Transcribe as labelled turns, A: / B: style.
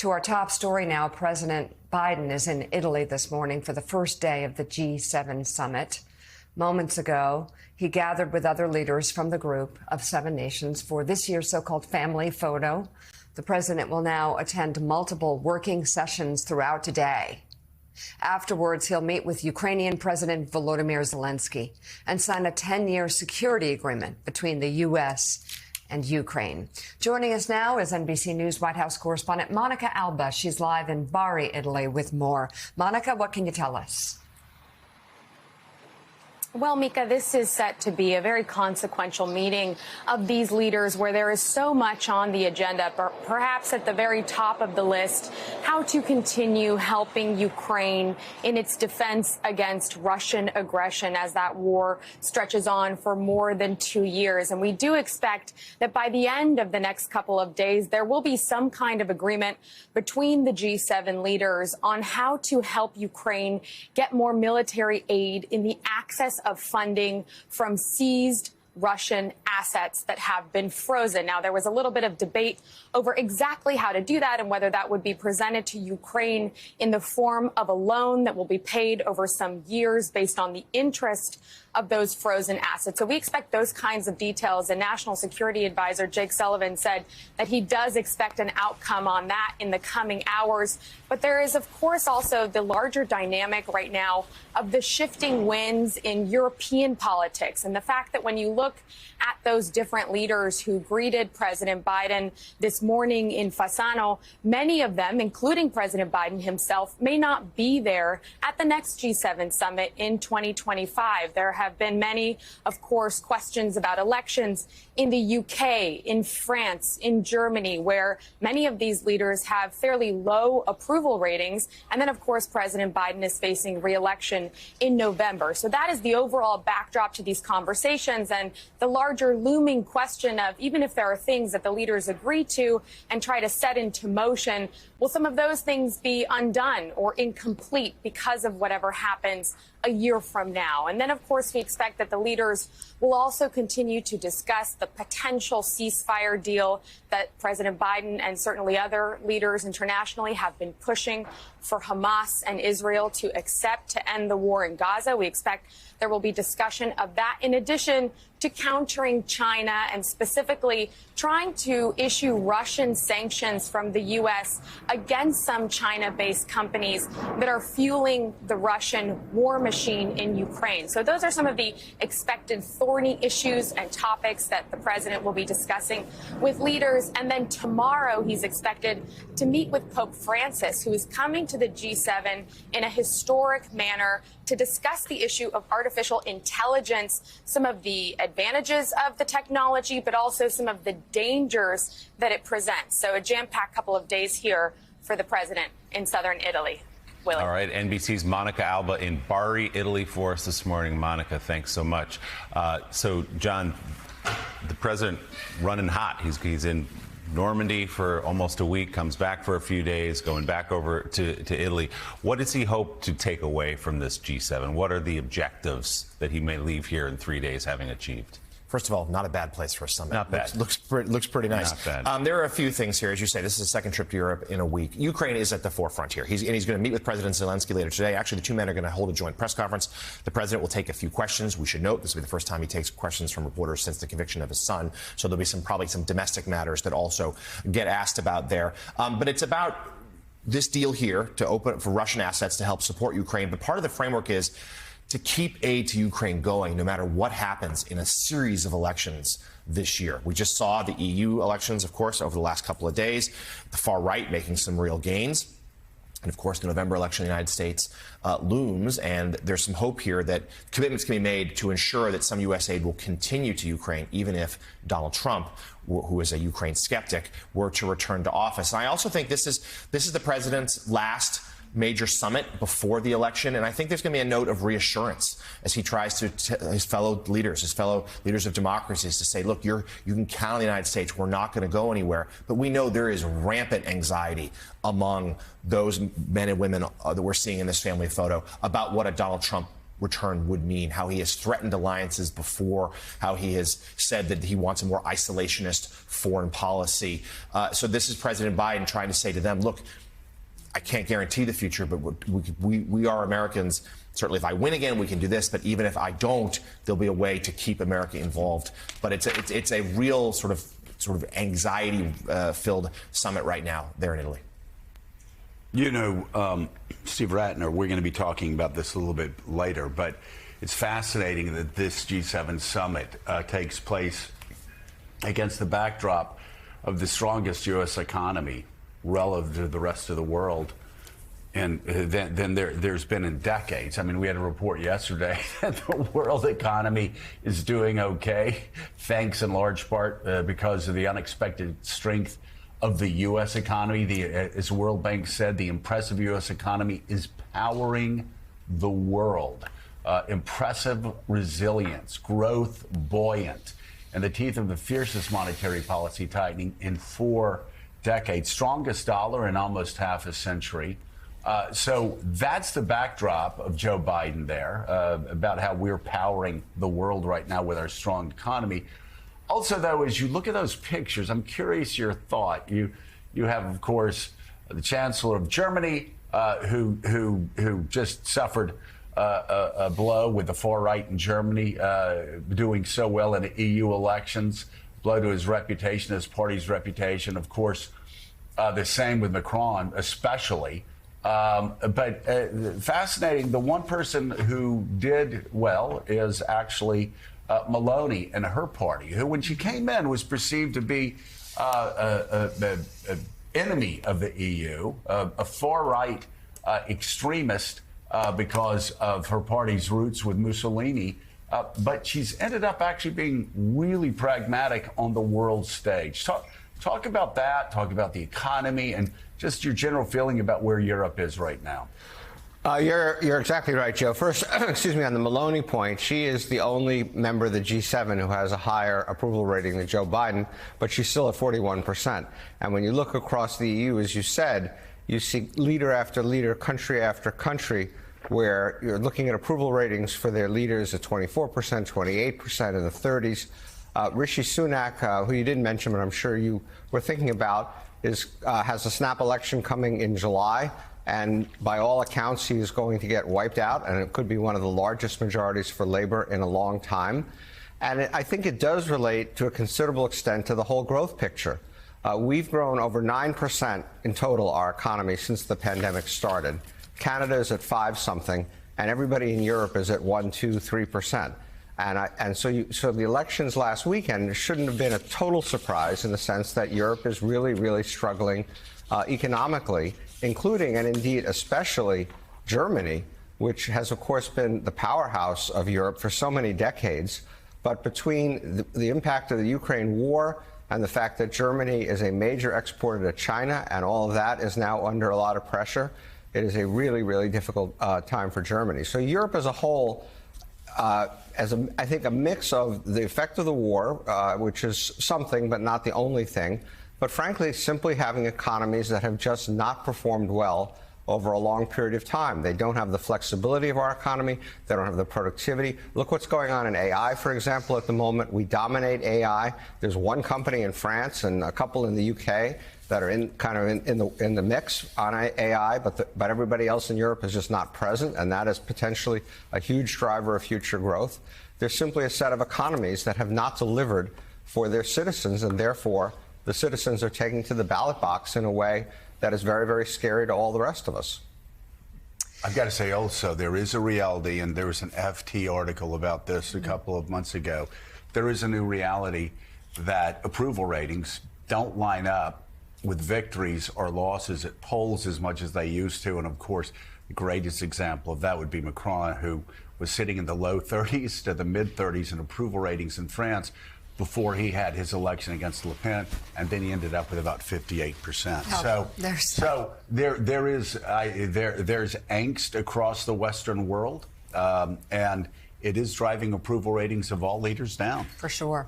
A: To our top story now, President Biden is in Italy this morning for the first day of the G7 summit. Moments ago, he gathered with other leaders from the group of 7 nations for this year's so-called family photo. The president will now attend multiple working sessions throughout today. Afterwards, he'll meet with Ukrainian President Volodymyr Zelensky and sign a 10-year security agreement between the U.S. and Ukraine. Joining us now is NBC News White House correspondent Monica Alba. She's live in Bari, Italy, with more. Monica, what can you tell us?
B: Well, Mika, this is set to be a very consequential meeting of these leaders where there is so much on the agenda, perhaps at the very top of the list, how to continue helping Ukraine in its defense against Russian aggression as that war stretches on for more than 2 years. And we do expect that by the end of the next couple of days, there will be some kind of agreement between the G7 leaders on how to help Ukraine get more military aid in the access of funding from seized Russian assets that have been frozen. Now, there was a little bit of debate over exactly how to do that and whether that would be presented to Ukraine in the form of a loan that will be paid over some years based on the interest of those frozen assets. So we expect those kinds of details. And National Security Advisor Jake Sullivan said that he does expect an outcome on that in the coming hours. But there is, of course, also the larger dynamic right now of the shifting winds in European politics and the fact that when you look at those different leaders who greeted President Biden this morning in Fasano, many of them, including President Biden himself, may not be there at the next G7 summit in 2025. There have been many, of course, questions about elections in the UK, in France, in Germany, where many of these leaders have fairly low approval ratings. And then, of course, President Biden is facing re-election in November. So that is the overall backdrop to these conversations and the larger looming question of even if there are things that the leaders agree to and try to set into motion, will some of those things be undone or incomplete because of whatever happens a year from now? And then, of course, we expect that the leaders will also continue to discuss the potential ceasefire deal that President Biden and certainly other leaders internationally have been pushing for Hamas and Israel to accept to end the war in Gaza. We expect there will be discussion of that in addition to countering China and specifically trying to issue Russian sanctions from the U.S. against some China-based companies that are fueling the Russian war machine in Ukraine. So those are some of the expected thorny issues and topics that the president will be discussing with leaders. And then tomorrow he's expected to meet with Pope Francis, who is coming to the G7 in a historic manner to discuss the issue of artificial intelligence, some of the advantages of the technology, but also some of the dangers that it presents. So a jam-packed couple of days here for the president in southern Italy. Willie.
C: All right, NBC's Monica Alba in Bari, Italy for us this morning. Monica, thanks so much. So, John, the president running hot. He's in Normandy for almost a week, comes back for a few days, going back over to Italy. What does he hope to take away from this G7? What are the objectives that he may leave here in 3 days having achieved?
D: First of all, not a bad place for a summit.
C: Not bad.
D: Looks pretty nice.
C: Not bad.
D: There are a few things here. As you say, this is a second trip to Europe in a week. Ukraine is at the forefront here. He's going to meet with President Zelensky later today. Actually, the two men are going to hold a joint press conference. The president will take a few questions. We should note this will be the first time he takes questions from reporters since the conviction of his son. So there'll be probably some domestic matters that also get asked about there. But it's about this deal here to open up for Russian assets to help support Ukraine. But part of the framework is to keep aid to Ukraine going no matter what happens in a series of elections this year. We just saw the EU elections, of course, over the last couple of days, the far right making some real gains. And, of course, the November election in the United States looms, and there's some hope here that commitments can be made to ensure that some U.S. aid will continue to Ukraine, even if Donald Trump, who is a Ukraine skeptic, were to return to office. And I also think this is the president's last major summit before the election, and I think there's going to be a note of reassurance as he tries to his fellow leaders of democracies to say, look, you can count on the United States. We're not going to go anywhere. But we know there is rampant anxiety among those men and women that we're seeing in this family photo about what a Donald Trump return would mean, how he has threatened alliances before, how he has said that he wants a more isolationist foreign policy. So this is President Biden trying to say to them, look, I can't guarantee the future, but we are Americans. Certainly, if I win again, we can do this. But even if I don't, there'll be a way to keep America involved. But it's a real sort of anxiety-filled summit right now there in Italy.
E: You know, Steve Ratner, we're going to be talking about this a little bit later, but it's fascinating that this G7 summit takes place against the backdrop of the strongest U.S. economy relative to the rest of the world. And then there's been in decades. I mean, we had a report yesterday that the world economy is doing okay, thanks in large part because of the unexpected strength of the U.S. economy. As the World Bank said, the impressive U.S. economy is powering the world. Impressive resilience, growth buoyant, and the teeth of the fiercest monetary policy tightening in 4 decades. Strongest dollar in almost half a century. So that's the backdrop of Joe Biden there, about how we're powering the world right now with our strong economy. Also, though, as you look at those pictures, I'm curious your thought. You have, of course, the Chancellor of Germany, who just suffered a blow with the far right in Germany, doing so well in the EU elections, blow to his reputation, his party's reputation. Of course, the same with Macron, especially. But fascinating, the one person who did well is actually Meloni and her party, who, when she came in, was perceived to be an enemy of the EU, a far-right extremist because of her party's roots with Mussolini. But she's ended up actually being really pragmatic on the world stage. Talk about that, talk about the economy, and just your general feeling about where Europe is right now.
F: You're exactly right, Joe. First, excuse me, on the Meloni point, she is the only member of the G7 who has a higher approval rating than Joe Biden, but she's still at 41%. And when you look across the EU, as you said, you see leader after leader, country after country, where you're looking at approval ratings for their leaders at 24%, 28%, in the 30s. Rishi Sunak, who you didn't mention, but I'm sure you were thinking about, has a snap election coming in July. And by all accounts, he is going to get wiped out, and it could be one of the largest majorities for Labour in a long time. And I think it does relate to a considerable extent to the whole growth picture. We've grown over 9% in total, our economy, since the pandemic started. Canada is at 5-something, and everybody in Europe is at 1%, 2%, 3%. And so the elections last weekend shouldn't have been a total surprise in the sense that Europe is really, really struggling economically, including and indeed especially Germany, which has, of course, been the powerhouse of Europe for so many decades. But between the impact of the Ukraine war and the fact that Germany is a major exporter to China, and all of that is now under a lot of pressure, it is a really, really difficult time for Germany. So Europe as a whole, I think, a mix of the effect of the war, which is something but not the only thing, but frankly, simply having economies that have just not performed well over a long period of time. They don't have the flexibility of our economy. They don't have the productivity. Look what's going on in AI, for example, at the moment. We dominate AI. There's one company in France and a couple in the UK that are in the mix on AI, but everybody else in Europe is just not present, and that is potentially a huge driver of future growth. There's simply a set of economies that have not delivered for their citizens, and therefore the citizens are taking to the ballot box in a way that is very, very scary to all the rest of us.
E: I've got to say also, there is a reality, and there was an FT article about this a couple of months ago. There is a new reality that approval ratings don't line up with victories or losses at polls as much as they used to. And of course, the greatest example of that would be Macron, who was sitting in the low 30s to the mid 30s in approval ratings in France before he had his election against Le Pen, and then he ended up with about 58%. So there's angst across the Western world, and it is driving approval ratings of all leaders down.
A: For sure.